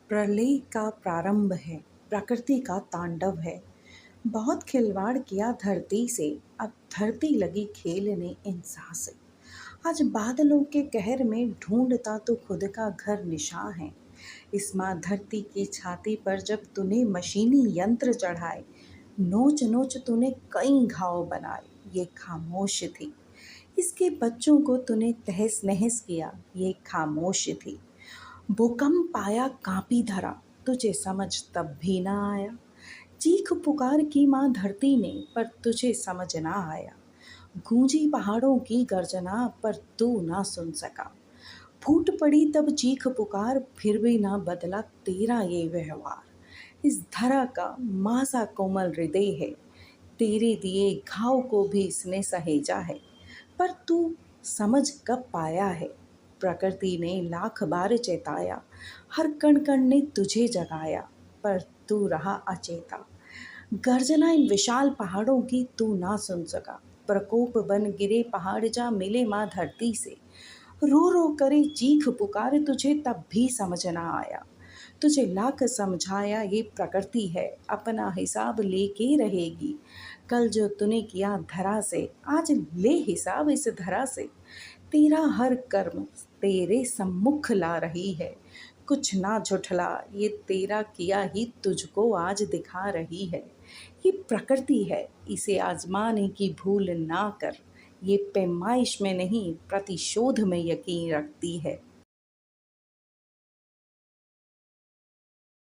प्रलय का प्रारंभ है, प्रकृति का तांडव है। बहुत खिलवाड़ किया धरती से, अब धरती लगी खेलने इंसान से। आज बादलों के कहर में ढूंढता तो खुद का घर निशां है। इस माँ धरती की छाती पर जब तूने मशीनी यंत्र चढ़ाए, नोच नोच तूने कई घाव बनाए, ये खामोश थी। इसके बच्चों को तूने तहस नहस किया, ये खामोश थी। भूकंप आया कांपी धरा, तुझे समझ तब भी ना आया। चीख पुकार की माँ धरती ने, पर तुझे समझ ना आया। गूंजी पहाड़ों की गर्जना, पर तू ना सुन सका। फूट पड़ी तब चीख पुकार, फिर भी ना बदला तेरा ये व्यवहार। इस धरा का मासा कोमल हृदय है, तेरे दिए घाव को भी इसने सहेजा है। पर तू समझ कब पाया है? प्रकृति ने लाख बार चेताया, हर कण कण ने तुझे जगाया, पर तू रहा अचेता। गर्जना इन विशाल पहाड़ों की तू ना सुन सका। प्रकोप बन गिरे पहाड़ जा मिले माँ धरती से। रो रो करे चीख पुकार, तुझे तब भी समझ ना आया। तुझे लाख समझाया, ये प्रकृति है, अपना हिसाब लेके रहेगी। कल जो तूने किया धरा से, आज ले हिसाब इस धरा से। तेरा हर कर्म तेरे सम्मुख ला रही है। कुछ ना झुठला, ये तेरा किया ही तुझको आज दिखा रही है। ये प्रकृति है, इसे आजमाने की भूल ना कर। ये पैमाइश में नहीं, प्रतिशोध में यकीन रखती है।